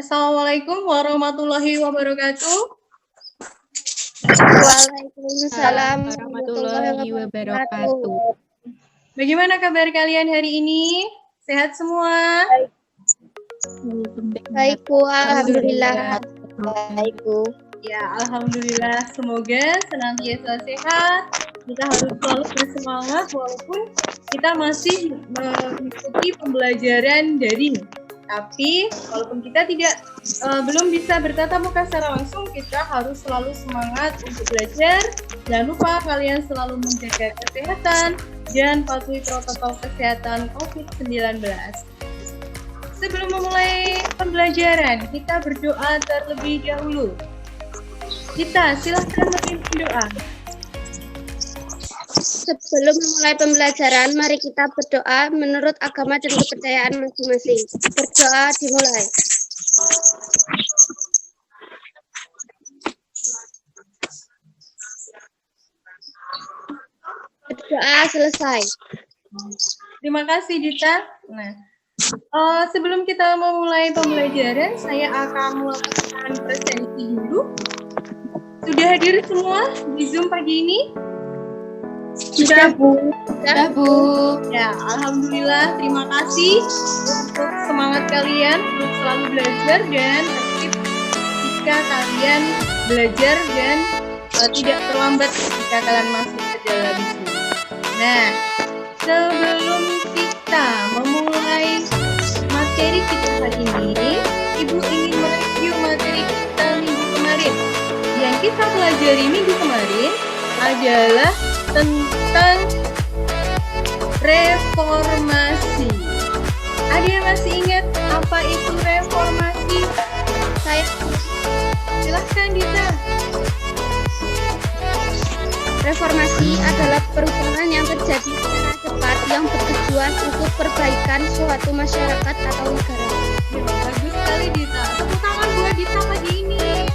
Assalamualaikum warahmatullahi wabarakatuh. Waalaikumsalam warahmatullahi wabarakatuh. Bagaimana kabar kalian hari ini? Sehat semua? Baik, Bu. Alhamdulillah. Baik, Bu. Ya, alhamdulillah. Semoga senantiasa sehat. Kita harus selalu bersemangat walaupun kita masih mengikuti pembelajaran daring. Tapi walaupun kita belum bisa bertatap muka secara langsung, kita harus selalu semangat untuk belajar. Jangan lupa kalian selalu menjaga kesehatan dan patuhi protokol kesehatan COVID-19. Sebelum memulai pembelajaran, kita berdoa terlebih dahulu. Kita silahkan memimpin doa. Sebelum memulai pembelajaran, mari kita berdoa menurut agama dan kepercayaan masing-masing. Berdoa dimulai. Berdoa selesai. Terima kasih, Dita. Nah, sebelum kita memulai pembelajaran, saya akan melakukan presentasi dulu. Sudah hadir semua di Zoom pagi ini? Sudah, Bu. Sudah, Bu. Ya, alhamdulillah. Terima kasih untuk semangat kalian untuk selalu belajar dan aktif jika kalian belajar dan tidak terlambat jika kalian masuk ke dalam Zoom. Nah, sebelum kita memulai materi kita hari ini, Ibu ingin mereview materi kita minggu kemarin. Yang kita pelajari minggu kemarin adalah tentang reformasi. Ada yang masih ingat apa itu reformasi? Saya silahkan Dita. Reformasi adalah perubahan yang terjadi secara cepat yang bertujuan untuk perbaikan suatu masyarakat atau negara. Ya, bagus sekali Dita. Tepuk tangan buat Dita pagi ini.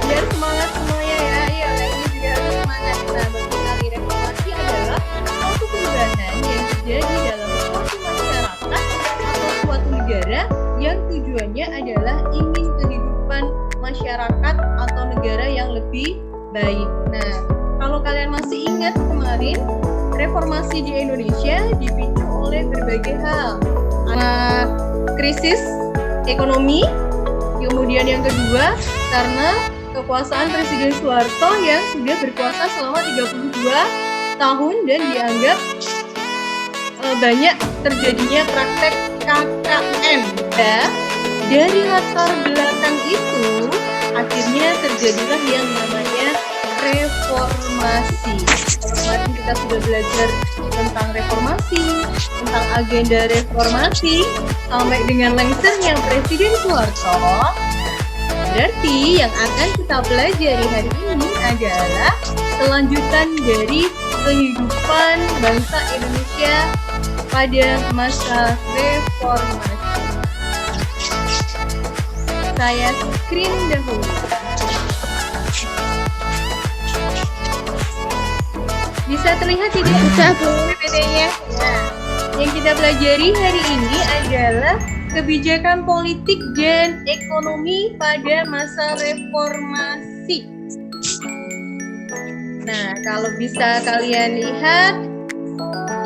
Biar semangat semuanya ya. Iya, ini juga harus semangat. Nah, bagi kali reformasi adalah suatu perubahan yang terjadi dalam suatu masyarakat atau suatu negara yang tujuannya adalah ingin kehidupan masyarakat atau negara yang lebih baik. Nah, kalau kalian masih ingat kemarin, reformasi di Indonesia dipicu oleh berbagai hal. Krisis ekonomi, kemudian yang kedua karena kekuasaan Presiden Soeharto yang sudah berkuasa selama 32 tahun dan dianggap banyak terjadinya praktek KKN. Ya, dari latar belakang itu akhirnya terjadilah yang namanya reformasi. Kemarin kita sudah belajar tentang reformasi, tentang agenda reformasi, sampai dengan lengsernya Presiden Soeharto. Berarti yang akan kita pelajari hari ini adalah kelanjutan dari kehidupan bangsa Indonesia pada masa reformasi. Saya screen dahulu. Bisa terlihat tidak? Bisa, Bu, PPT-nya. Nah, yang kita pelajari hari ini adalah kebijakan politik dan ekonomi pada masa reformasi. Nah, kalau bisa kalian lihat,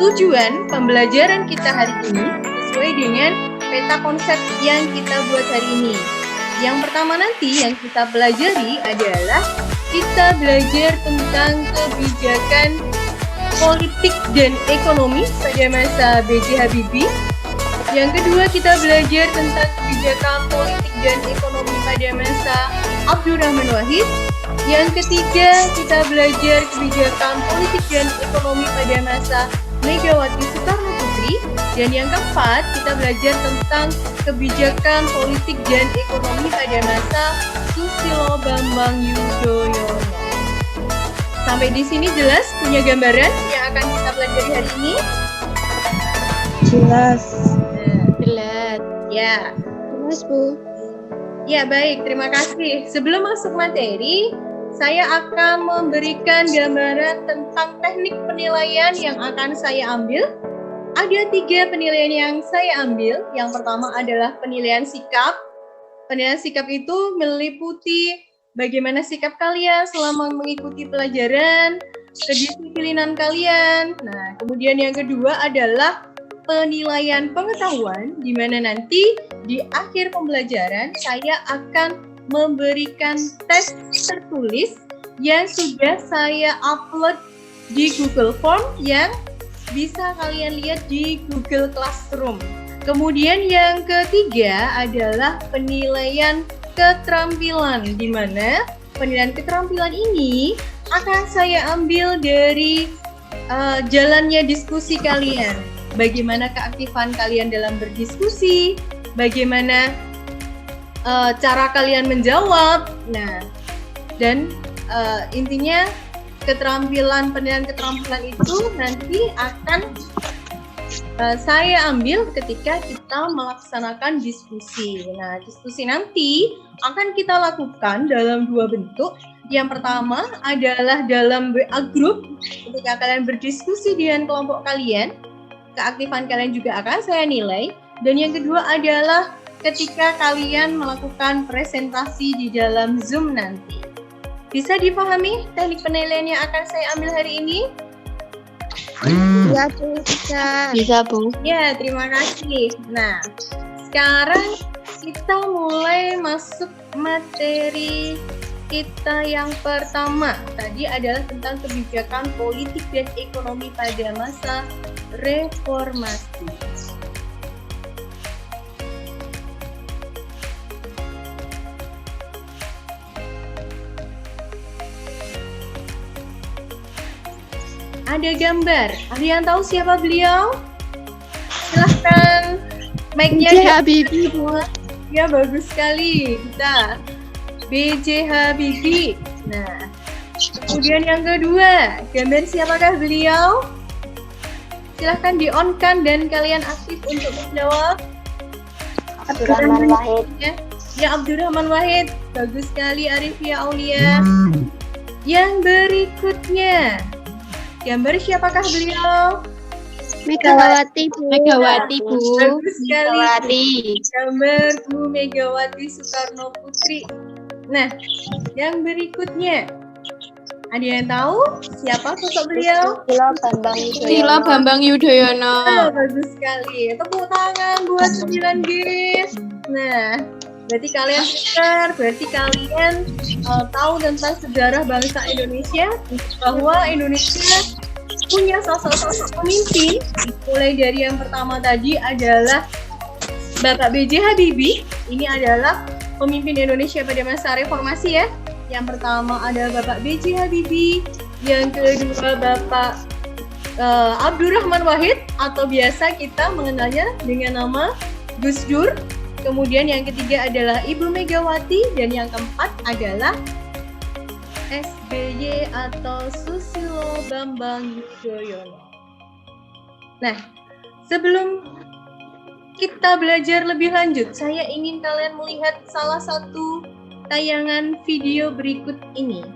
tujuan pembelajaran kita hari ini sesuai dengan peta konsep yang kita buat hari ini. Yang pertama nanti yang kita pelajari adalah kita belajar tentang kebijakan politik dan ekonomi pada masa B.J. Habibie. Yang kedua kita belajar tentang kebijakan politik dan ekonomi pada masa Abdurrahman Wahid. Yang ketiga kita belajar kebijakan politik dan ekonomi pada masa Megawati Soekarno Putri. Dan yang keempat kita belajar tentang kebijakan politik dan ekonomi pada masa Susilo Bambang Yudhoyono. Sampai di sini jelas punya gambaran yang akan kita pelajari hari ini? Jelas. Jelas. Ya. Jelas, Bu. Ya, baik. Terima kasih. Sebelum masuk materi, saya akan memberikan gambaran tentang teknik penilaian yang akan saya ambil Ada 3 penilaian yang saya ambil. Yang pertama adalah penilaian sikap. Penilaian sikap itu meliputi bagaimana sikap kalian selama mengikuti pelajaran, kedisiplinan kalian. Nah, kemudian yang kedua adalah penilaian pengetahuan, di mana nanti di akhir pembelajaran saya akan memberikan tes tertulis yang sudah saya upload di Google Form yang bisa kalian lihat di Google Classroom. Kemudian yang ketiga adalah penilaian keterampilan, di mana penilaian keterampilan ini akan saya ambil dari jalannya diskusi kalian. Bagaimana keaktifan kalian dalam berdiskusi, bagaimana cara kalian menjawab. Nah, dan intinya penilaian keterampilan itu nanti akan saya ambil ketika kita melaksanakan diskusi. Nah, diskusi nanti akan kita lakukan dalam 2 bentuk. Yang pertama adalah dalam WA group, ketika kalian berdiskusi dengan kelompok kalian, keaktifan kalian juga akan saya nilai. Dan yang kedua adalah ketika kalian melakukan presentasi di dalam Zoom nanti. Bisa dipahami teknik penilaian yang akan saya ambil hari ini? Ya, Bu, bisa. Bisa, Bu. Ya, terima kasih. Nah, sekarang kita mulai masuk materi kita yang pertama. Tadi adalah tentang kebijakan politik dan ekonomi pada masa reformasi. Ada gambar. Ada yang tahu siapa beliau? Silahkan mic-nya. B.J. Habibie. Ya, bagus sekali. Kita B.J. Habibie. Nah, kemudian yang kedua, gambar siapakah beliau? Silahkan di-on-kan dan kalian aktif untuk menjawab. Abdurrahman Wahid. Ya, Abdurrahman Wahid. Bagus sekali, Arifia Aulia. Yang berikutnya, gambar siapakah beliau? Megawati, Bu. Megawati, Bu. Bagus sekali. Megawati. Gambar Bu Megawati Soekarno Putri. Nah, yang berikutnya, ada yang tahu siapa sosok beliau? Susilo Bambang Yudhoyono. Bagus sekali. Tepuk tangan buat 9G. Nah, berarti kalian pintar, berarti kalian tahu tentang sejarah bangsa Indonesia, bahwa Indonesia punya sosok-sosok pemimpin. Mulai dari yang pertama tadi adalah Bapak B.J. Habibie. Ini adalah pemimpin Indonesia pada masa reformasi ya. Yang pertama ada Bapak B.J. Habibie, yang kedua Bapak Abdurrahman Wahid atau biasa kita mengenalnya dengan nama Gus Dur. Kemudian yang ketiga adalah Ibu Megawati dan yang keempat adalah SBY atau Susilo Bambang Yudhoyono. Nah, sebelum kita belajar lebih lanjut, saya ingin kalian melihat salah satu tayangan video berikut ini.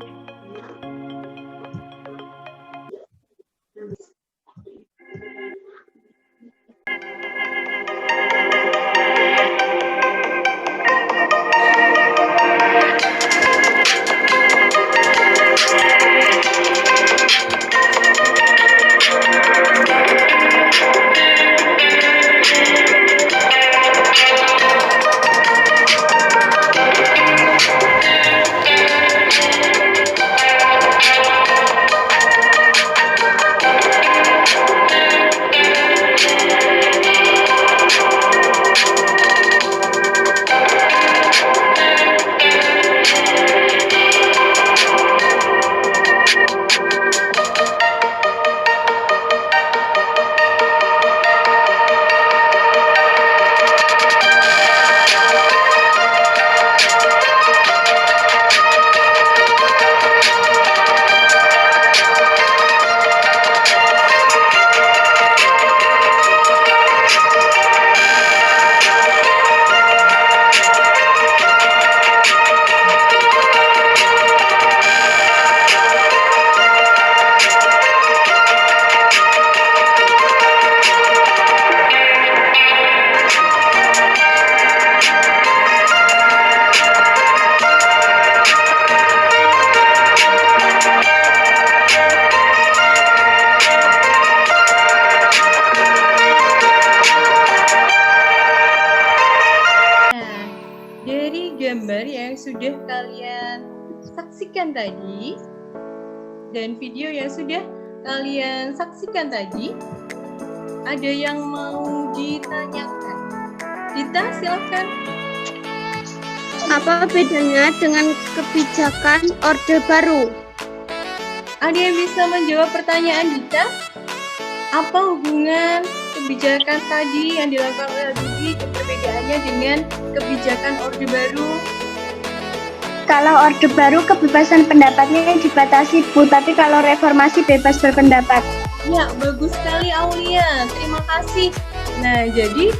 kalian tadi dan video yang sudah kalian saksikan tadi, ada yang mau ditanyakan? Dita, silakan. Apa bedanya dengan kebijakan Orde Baru? Ada yang bisa menjawab pertanyaan Dita? Apa hubungan kebijakan tadi yang dilakukan oleh Habibie perbedaannya dengan kebijakan Orde Baru? Kalau Orde Baru kebebasan pendapatnya dibatasi, Bu, tapi kalau reformasi bebas berpendapat. Ya, bagus sekali Aulia. Terima kasih. Nah, jadi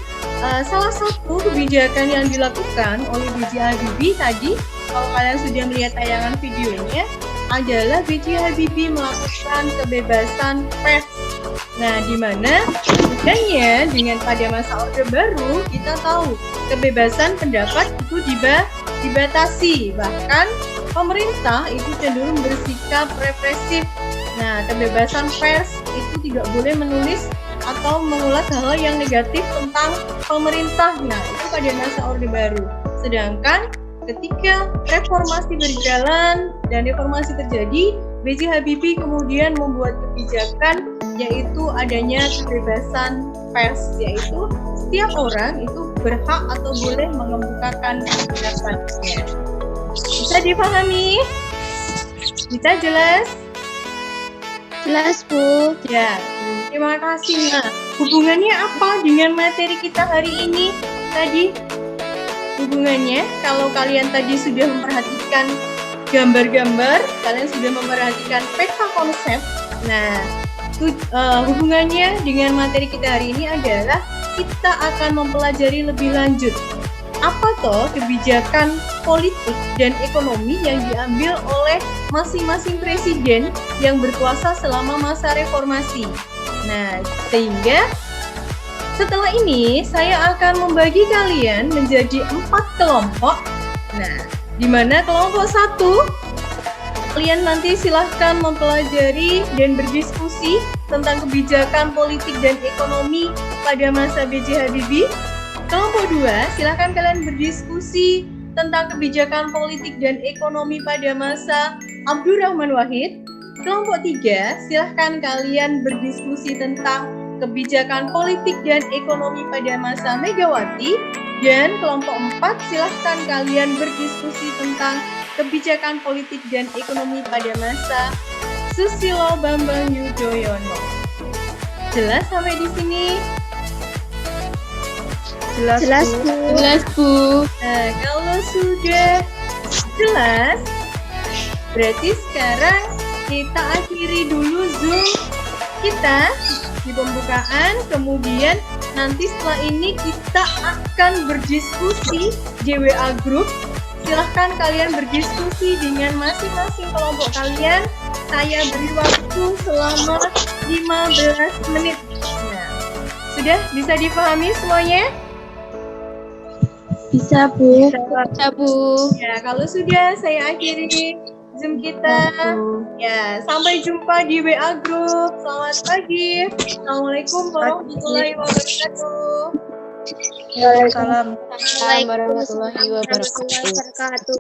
salah satu kebijakan yang dilakukan oleh B.J. Habibie tadi, kalau kalian sudah melihat tayangan videonya, adalah B.J. Habibie melakukan kebebasan pers. Nah, di mana sebenarnya dengan pada masa Orde Baru kita tahu kebebasan pendapat itu dibatasi, bahkan pemerintah itu cenderung bersikap represif. Nah, kebebasan pers itu tidak boleh menulis atau mengulas hal-hal yang negatif tentang pemerintah. Nah, itu pada masa Orde Baru. Sedangkan ketika reformasi berjalan dan reformasi terjadi, B.J. Habibie kemudian membuat kebijakan yaitu adanya kebebasan pers, yaitu setiap orang itu berhak atau boleh mengemukakan pendapatnya. Bisa dipahami? Bisa jelas? Jelas, Bu. Ya, terima kasih. Nah, hubungannya apa dengan materi kita hari ini tadi? Hubungannya, kalau kalian tadi sudah memperhatikan gambar-gambar, kalian sudah memperhatikan peta konsep. Nah, hubungannya dengan materi kita hari ini adalah kita akan mempelajari lebih lanjut apa toh kebijakan politik dan ekonomi yang diambil oleh masing-masing presiden yang berkuasa selama masa reformasi. Nah, sehingga setelah ini saya akan membagi kalian menjadi 4 kelompok. Nah, di mana kelompok 1 kalian nanti silahkan mempelajari dan berdiskusi tentang kebijakan politik dan ekonomi pada masa B.J. Habibie. Kelompok 2, silahkan kalian berdiskusi tentang kebijakan politik dan ekonomi pada masa Abdurrahman Wahid. Kelompok 3, silahkan kalian berdiskusi tentang kebijakan politik dan ekonomi pada masa Megawati. Dan kelompok 4, silahkan kalian berdiskusi tentang kebijakan politik dan ekonomi pada masa Susilo Bambang Yudhoyono. Jelas sampai di sini? Jelas, Bu. Jelas, Bu. Nah, kalau sudah jelas, berarti sekarang kita akhiri dulu Zoom kita di pembukaan, kemudian nanti setelah ini kita akan berdiskusi di WA Group. Silahkan kalian berdiskusi dengan masing-masing kelompok kalian. Saya beri waktu selama 15 menit. Nah, sudah bisa dipahami semuanya? Bisa, Bu. Bisa, Bu. Ya, kalau sudah saya akhiri Zoom kita. Ya, sampai jumpa di WA Group. Selamat pagi. Assalamualaikum warahmatullahi wabarakatuh. Waalaikumsalam. Waalaikumsalam warahmatullahi wabarakatuh.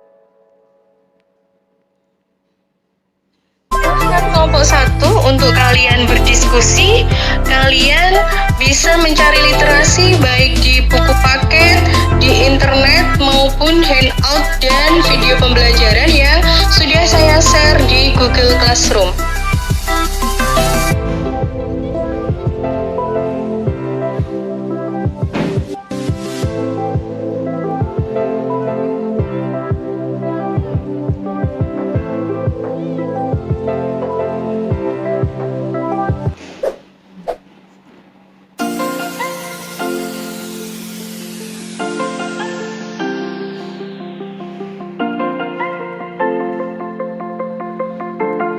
Kelompok 1 untuk kalian berdiskusi, kalian bisa mencari literasi baik di buku paket, di internet maupun handout dan video pembelajaran yang sudah saya share di Google Classroom.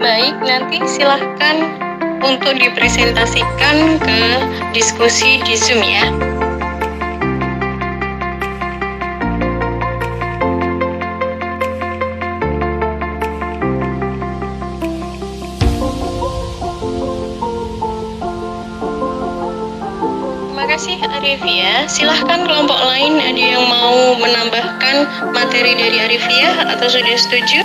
Baik, nanti silahkan untuk dipresentasikan ke diskusi di Zoom ya. Terima kasih Arifia. Silahkan kelompok lain ada yang mau menambahkan materi dari Arifia atau sudah setuju?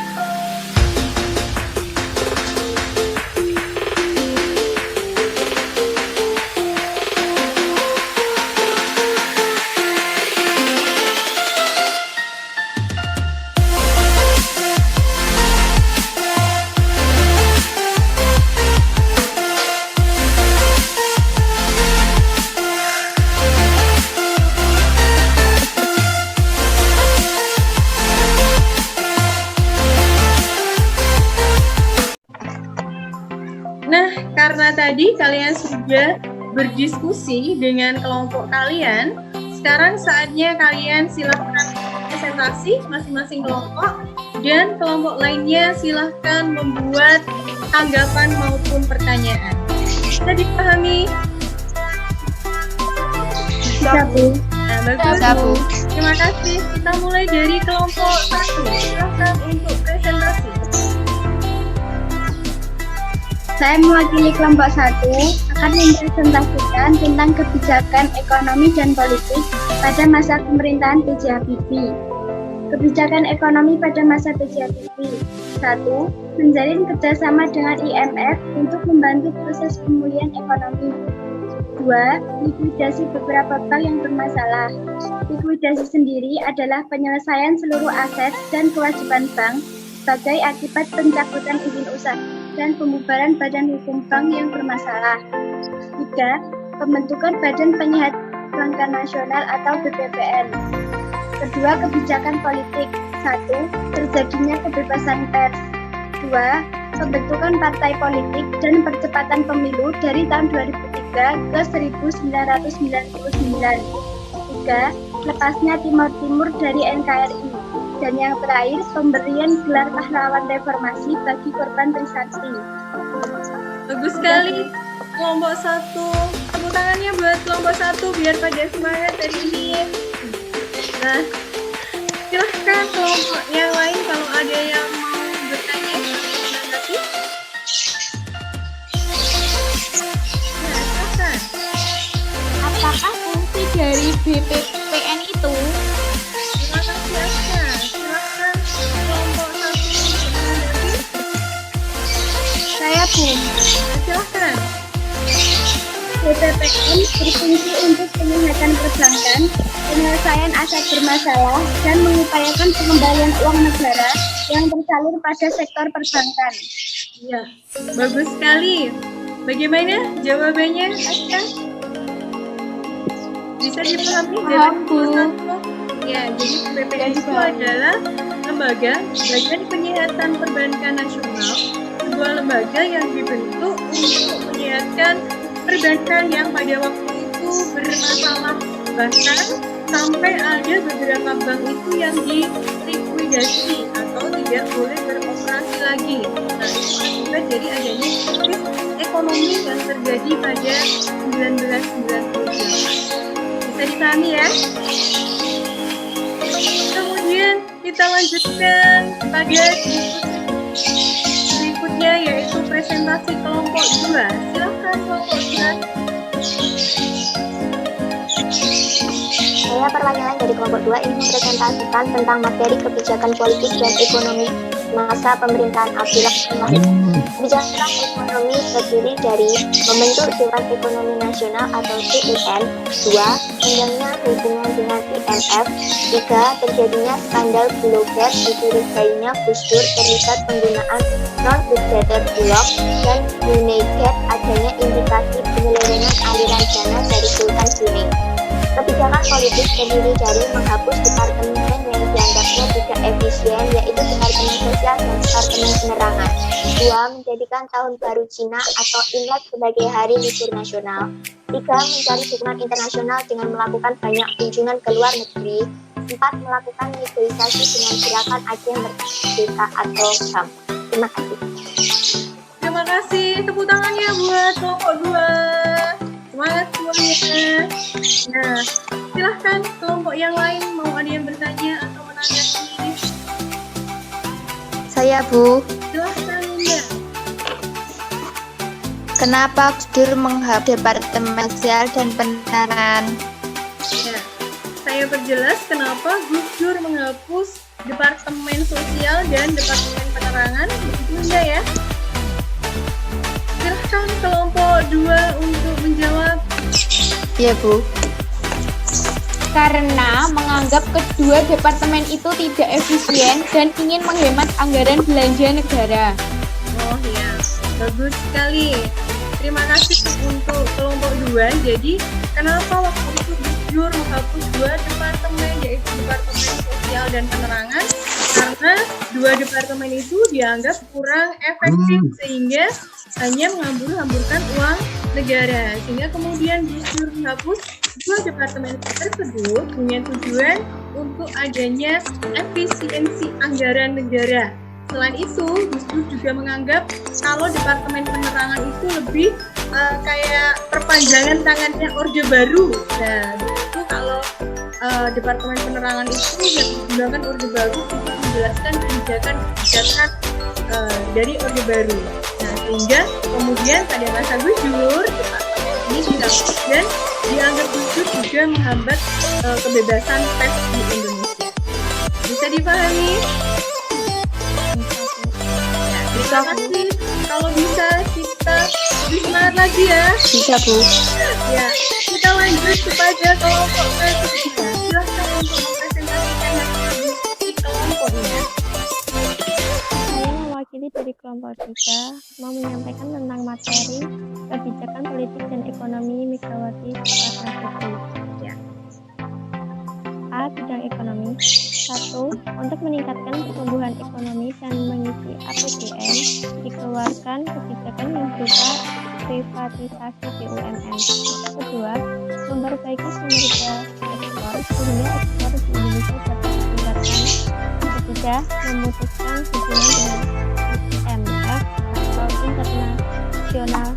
Nah, karena tadi kalian sudah berdiskusi dengan kelompok kalian, sekarang saatnya kalian silahkan presentasi masing-masing kelompok, dan kelompok lainnya silahkan membuat tanggapan maupun pertanyaan. Bisa dipahami? Bisa, Bu. Nah, bagus. Terima kasih. Kita mulai dari kelompok 1. Silahkan untuk presentasi. Saya mewakili kelompok 1 akan mempresentasikan tentang kebijakan ekonomi dan politik pada masa pemerintahan B.J. Habibie. Kebijakan ekonomi pada masa B.J. Habibie. 1. Menjalin kerjasama dengan IMF untuk membantu proses pemulihan ekonomi. 2. Likuidasi beberapa bank yang bermasalah. Likuidasi sendiri adalah penyelesaian seluruh aset dan kewajiban bank sebagai akibat pencabutan izin usaha dan pembubaran badan hukum bank yang bermasalah. 3. Pembentukan Badan Penyehat Perbankan Nasional atau BPPN. Kedua, kebijakan politik. 1. Terjadinya kebebasan pers. 2. Pembentukan partai politik dan percepatan pemilu dari tahun 2003 ke 1999. 3. Lepasnya Timur Timur dari NKRI. Dan yang terakhir, pemberian gelar pahlawan reformasi bagi korban Trisakti. Bagus sekali. Kelompok 1. Tepuk tangannya buat kelompok 1 biar pada semangat hari ini. Nah, silahkan kelompok yang lain kalau ada yang mau bertanya menanggapi. Ya, silahkan. Apakah fungsi dari BPPN itu? Terima kasih, Aska. Silahkan kelompok 1 menanggapi. Saya, Bu. Nah, silahkan. BPPN berfungsi untuk penyihatan perbankan, penyelesaian aset bermasalah, dan mengupayakan pengembalian uang negara yang tersalur pada sektor perbankan. Ya, bagus sekali. Bagaimana jawabannya, Aska? Bisa dipahami dari kelompok 1? Ya, jadi BPPN itu adalah lembaga Badan Penyihatan Perbankan Nasional, sebuah lembaga yang dibentuk untuk menyehatkan perbankan yang pada waktu itu bermasalah, bahkan sampai ada beberapa bank itu yang dilikuidasi atau tidak boleh beroperasi lagi. Nah, itu akibat dari adanya krisis ekonomi yang terjadi pada 1998. Bisa dipahami ya? Kemudian kita lanjutkan pada berikutnya, yaitu presentasi kelompok 2. Silakan kelompok 2. Saya perwakilan dari kelompok 2 ingin mempresentasikan tentang materi kebijakan politik dan ekonomi masa pemerintahan Abdullah bin Wahid. Kebijakan ekonomi terdiri dari membentuk Dewan Ekonomi Nasional atau DEN. 2. Panjangnya hubungan dengan IMF. 3. Terjadinya skandal Bulogate dicurigainya Gus Dur terlibat penggunaan non-budgeter bulog, dan Unigate adanya indikasi penyelewengan aliran dana dari Sultan Brunei. Kebijakan politik terdiri dari menghapus departemen yang dianggapnya tidak efisien, yaitu Departemen Sosial dan Departemen Penerangan. 2. Menjadikan Tahun Baru Cina atau Imlek sebagai hari libur nasional. 3. Mencari dukungan internasional dengan melakukan banyak kunjungan ke luar negeri. 4. Melakukan negosiasi dengan gerakan Aceh Merdeka atau HAM. Terima kasih. Terima kasih. Tepuk tangannya buat kelompok 2. Semangat semuanya. Nah, silahkan kelompok yang lain mau ada yang bertanya atau menanggapi. Saya, Bu. Silahkan, Linda. Kenapa Gus Dur menghapus Departemen Sosial dan Penerangan? Ya, saya perjelas kenapa Gus Dur menghapus Departemen Sosial dan Departemen Penerangan. Begitu, Linda ya. Silahkan kelompok 2 untuk menjawab. Iya, Bu. Karena menganggap kedua departemen itu tidak efisien dan ingin menghemat anggaran belanja negara. Oh ya, bagus sekali. Terima kasih untuk kelompok 2. Jadi, kenapa waktu itu Gus Dur menghapus 2 departemen, yaitu Departemen Sosial dan Penerangan? karena dua departemen itu dianggap kurang efektif sehingga hanya menghambur-hamburkan uang negara, sehingga kemudian Gus Dur menghapus dua departemen tersebut punya tujuan untuk adanya efisiensi anggaran negara. Selain itu, Gus Dur juga menganggap kalau Departemen Penerangan itu lebih kayak perpanjangan tangannya Orde Baru. Nah, itu kalau Departemen Penerangan itu digunakan Orde Baru untuk menjelaskan kebijakan-kebijakan dari Orde Baru. Nah, sehingga kemudian pada masa Gus Dur, ini dihapus dan dianggap Gus Dur juga menghambat kebebasan pers di Indonesia. Bisa dipahami? Terima kasih. Kalau bisa kita lebih semangat lagi ya. Bisa, Bu. Ya, kita lanjut kepada kelompok ketiga. Silahkan untuk mempresentasikan hasil di kelompoknya. Saya mewakili dari kelompok 3 mau menyampaikan tentang materi kebijakan politik dan ekonomi Megawati Soekarno Putri. Ya. A. Bidang ekonomi. 1. Untuk meningkatkan pertumbuhan ekonomi dan mengisi APBN, dikeluarkan kebijakan yang berupa privatisasi BUMN. Kedua, memperbaiki kinerja ekspor sehingga ekspor di Indonesia dapat ditingkatkan. Ketiga, memutuskan hubungan dengan IMF atau International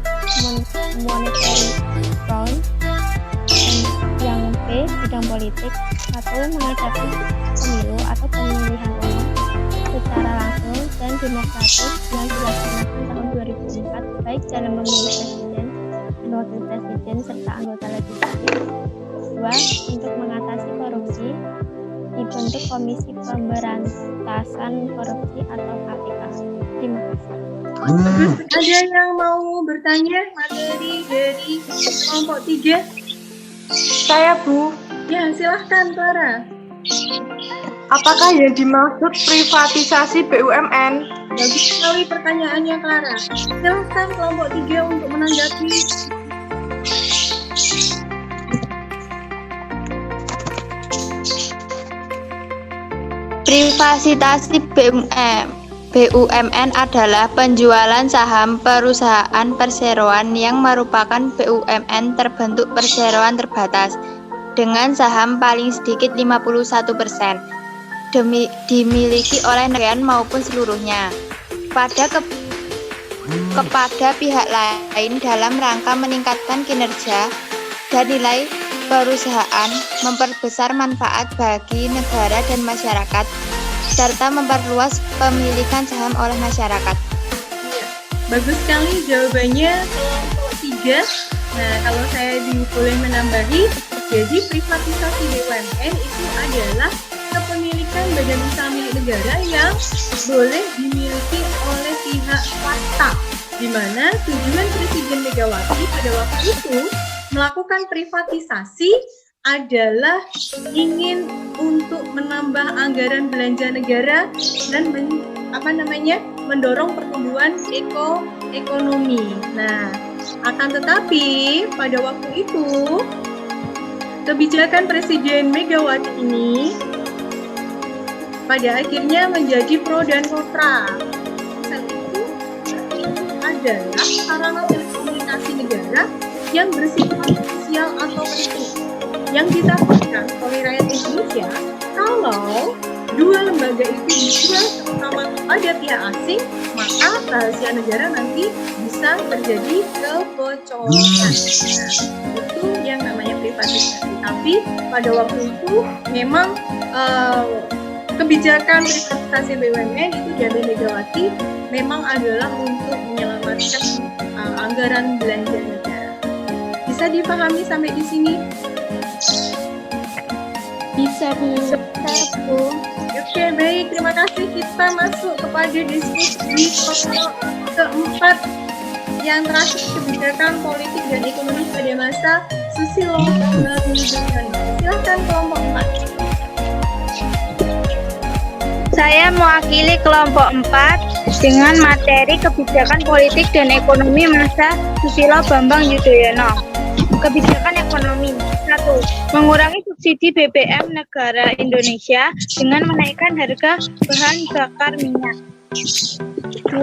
Monetary Fund. Yang B, bidang politik. 1. Mengadakan pemilu atau pemilihan umum secara langsung dan demokratis yang dilaksanakan tahun 2004 baik dalam memilih presiden dan wakil presiden serta anggota legislatif. 2. Untuk mengatasi korupsi, dibentuk Komisi Pemberantasan Korupsi atau KPK. Terima kasih. Ada yang mau bertanya materi dari kelompok 3? Saya, Bu. Ya, silahkan Clara. Apakah yang dimaksud privatisasi BUMN? Bagus sekali pertanyaannya Clara. Silahkan kelompok 3 untuk menanggapi. Privatisasi BUMN adalah penjualan saham perusahaan perseroan yang merupakan BUMN terbentuk perseroan terbatas dengan saham paling sedikit 51% dimiliki oleh negara maupun seluruhnya kepada pihak lain dalam rangka meningkatkan kinerja dan nilai perusahaan, memperbesar manfaat bagi negara dan masyarakat, serta memperluas pemilikan saham oleh masyarakat. Bagus sekali jawabannya kelompok 3. Nah, kalau saya boleh menambahi, jadi privatisasi BUMN itu adalah kepemilikan badan usaha milik negara yang boleh dimiliki oleh pihak swasta, di mana tujuan Presiden Megawati pada waktu itu melakukan privatisasi adalah ingin untuk menambah anggaran belanja negara dan mendorong pertumbuhan ekonomi. Nah, akan tetapi pada waktu itu kebijakan Presiden Megawati ini pada akhirnya menjadi pro dan kontra. Saat itu adalah sarana telekomunikasi negara yang bersifat sosial atau politik yang ditakutkan oleh rakyat Indonesia kalau dua lembaga itu dijual terutama kepada pihak asing, maka rahasia negara nanti bisa terjadi kebocoran. Nah, itu yang namanya privatisasi. Tapi pada waktu itu memang kebijakan privatisasi BUMN itu dari Megawati memang adalah untuk menyelamatkan anggaran belanja negara. Bisa dipahami sampai di sini? Bisa, Bu. Oke, baik. Terima kasih. Kita masuk kepada diskusi kelompok keempat yang terakhir, kebijakan politik dan ekonomi pada masa Susilo Bambang Yudhoyono. Silakan kelompok 4. Saya mewakili kelompok 4 dengan materi kebijakan politik dan ekonomi masa Susilo Bambang Yudhoyono. Kebijakan ekonomi. 1. Mengurangi subsidi BBM negara Indonesia dengan menaikkan harga bahan bakar minyak. 2.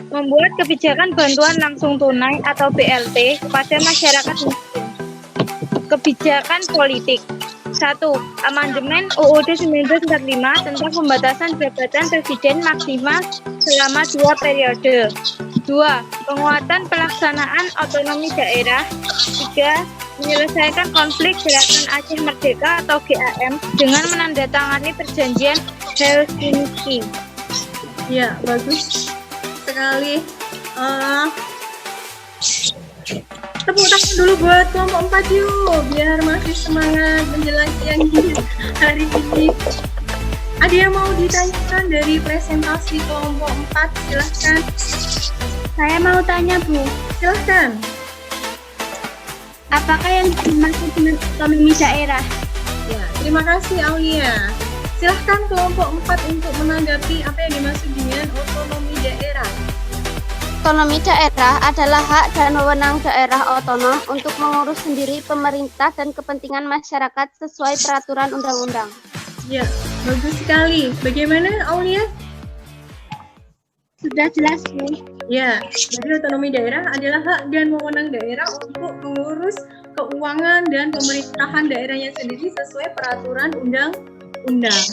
Membuat kebijakan bantuan langsung tunai atau BLT kepada masyarakat miskin. Kebijakan politik. 1. Amandemen UUD 1945 tentang pembatasan jabatan presiden maksimal selama 2 periode. 2. Penguatan pelaksanaan otonomi daerah. 3. Menyelesaikan konflik Gerakan Aceh Merdeka atau GAM dengan menandatangani perjanjian Helsinki. Ya, bagus sekali. Tepuk tangan dulu buat kelompok 4 yuk, biar masih semangat menjelang siang hari ini. Ada yang mau ditanyakan dari presentasi kelompok 4? Silahkan. Saya mau tanya, Bu. Silahkan. Apakah yang dimaksud dengan otonomi daerah? Ya, terima kasih Aulia. Silahkan kelompok 4 untuk menanggapi apa yang dimaksud dengan otonomi daerah. Otonomi daerah adalah hak dan wewenang daerah otonom untuk mengurus sendiri pemerintah dan kepentingan masyarakat sesuai peraturan undang-undang. Ya, bagus sekali. Bagaimana Aulia? Sudah jelas, Bu. Ya, jadi otonomi daerah adalah hak dan wewenang daerah untuk mengurus keuangan dan pemerintahan daerahnya sendiri sesuai peraturan undang-undang.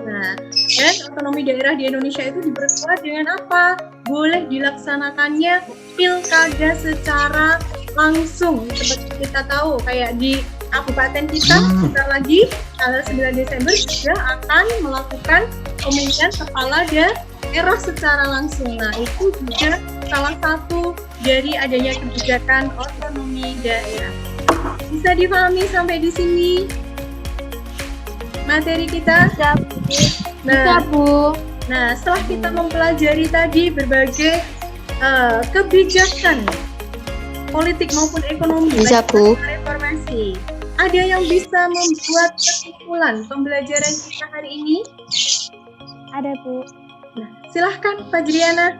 Nah, dan otonomi daerah di Indonesia itu diperkuat dengan apa? Boleh dilaksanakannya pilkada secara langsung. Seperti kita tahu, kayak di kabupaten kita, sebentar lagi tanggal 9 Desember sudah akan melakukan pemilihan kepala daerah secara langsung. Nah, itu juga salah satu dari adanya kebijakan otonomi daerah. Bisa dipahami sampai di sini materi kita? Bisa, Bu. Nah, setelah kita mempelajari tadi berbagai kebijakan politik maupun ekonomi, Bisa, Bu. reformasi, ada yang bisa membuat kesimpulan pembelajaran kita hari ini? Ada, Bu. Nah, silahkan Fajriana.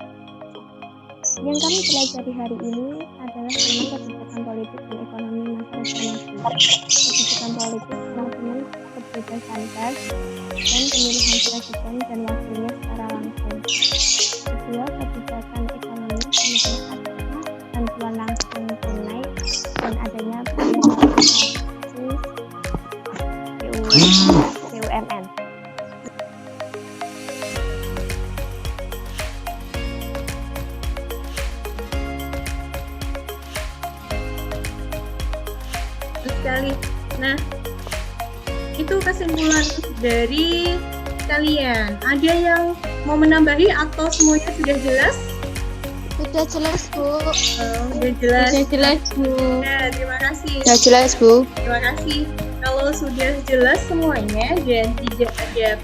Yang kami pelajari hari ini adalah tentang kebijakan politik dan ekonomi masa reformasi. Kebijakan politik teman-teman kebebasan pers dan pemilihan presiden dan wakilnya secara langsung. Kedua, kebijakan ekonomi melibatkan bantuan langsung tunai dan adanya BUMN. Sekali. Nah, itu kesimpulan dari kalian. Ada yang mau menambahi atau semuanya sudah jelas? Sudah jelas, Bu. Sudah jelas. Sudah jelas, Bu. Ya, terima kasih. Sudah jelas, Bu. Terima kasih. Kalau sudah jelas semuanya dan tidak ada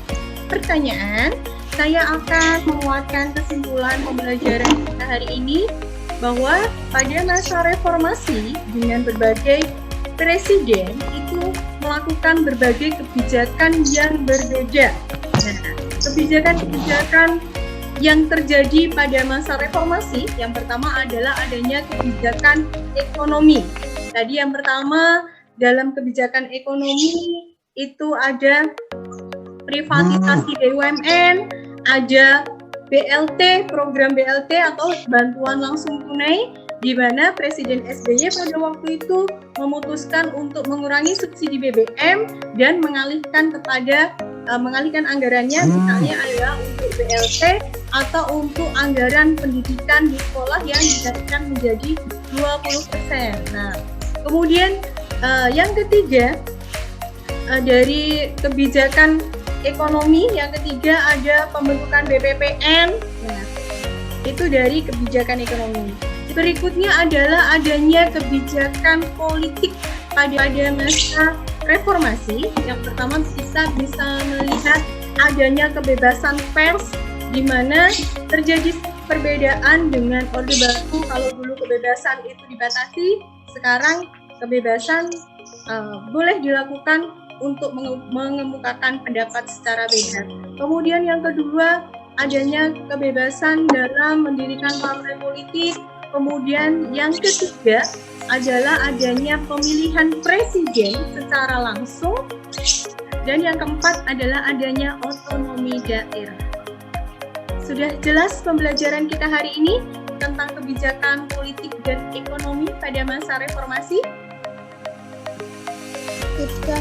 pertanyaan, saya akan menguatkan kesimpulan pembelajaran kita hari ini bahwa pada masa reformasi dengan berbagai presiden itu melakukan berbagai kebijakan yang berbeda. Nah, kebijakan-kebijakan yang terjadi pada masa reformasi, yang pertama adalah adanya kebijakan ekonomi. Tadi yang pertama dalam kebijakan ekonomi itu ada privatisasi BUMN, ada BLT, program BLT atau bantuan langsung tunai, di mana Presiden SBY pada waktu itu memutuskan untuk mengurangi subsidi BBM dan mengalihkan anggarannya misalnya adalah untuk BLT atau untuk anggaran pendidikan di sekolah yang dinaikkan menjadi 20%. Nah, kemudian yang ketiga dari kebijakan ekonomi, yang ketiga ada pembentukan BPPN. Nah, itu dari kebijakan ekonomi. Berikutnya adalah adanya kebijakan politik pada masa reformasi. Yang pertama kita bisa melihat adanya kebebasan pers, di mana terjadi perbedaan dengan Orde Baru. Kalau dulu kebebasan itu dibatasi, sekarang kebebasan boleh dilakukan untuk mengemukakan pendapat secara bebas. Kemudian yang kedua, adanya kebebasan dalam mendirikan partai politik, Kemudian yang ketiga adalah adanya pemilihan presiden secara langsung. Dan yang keempat adalah adanya otonomi daerah. Sudah jelas pembelajaran kita hari ini tentang kebijakan politik dan ekonomi pada masa reformasi?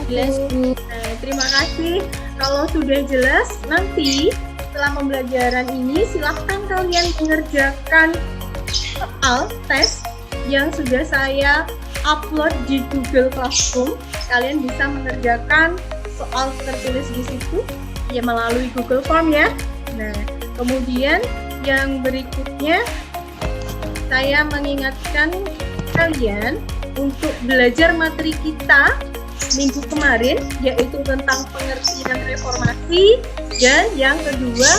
Jelas, Bu. Nah, terima kasih. Kalau sudah jelas, nanti setelah pembelajaran ini silahkan kalian mengerjakan soal tes yang sudah saya upload di Google Classroom. Kalian bisa mengerjakan soal tertulis di situ ya melalui Google Form ya. Nah, kemudian yang berikutnya saya mengingatkan kalian untuk belajar materi kita minggu kemarin, yaitu tentang pengertian reformasi, dan yang kedua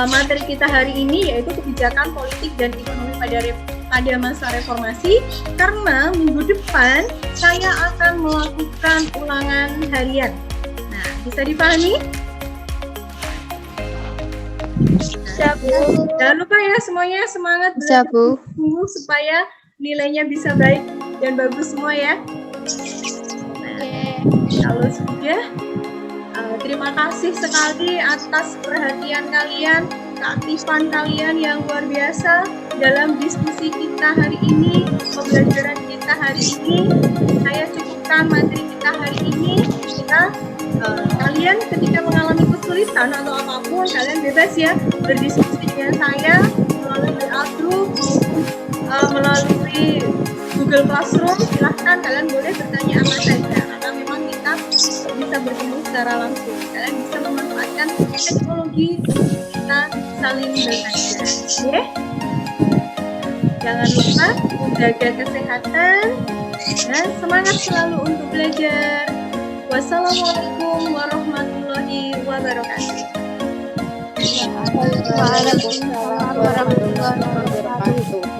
materi kita hari ini yaitu kebijakan politik dan ekonomi pada masa reformasi, karena minggu depan saya akan melakukan ulangan harian. Nah, bisa dipahami? Jangan lupa ya semuanya semangat belajar dulu supaya nilainya bisa baik dan bagus semua ya. Kalau sudah, terima kasih sekali atas perhatian kalian, keaktifan kalian yang luar biasa dalam diskusi kita hari ini, pembelajaran kita hari ini. Saya cukupkan materi kita hari ini. Kalian ketika mengalami kesulitan atau apapun, kalian bebas ya berdiskusi dengan saya melalui WA group, melalui Google Classroom. Silahkan kalian boleh bertanya apa saja, karena memang kita bisa bertemu secara langsung. Kalian bisa memanfaatkan teknologi kita saling bertanya. Oke? Jangan lupa menjaga kesehatan dan semangat selalu untuk belajar. Wassalamualaikum warahmatullahi wabarakatuh. Waalaikumsalam warahmatullahi wabarakatuh.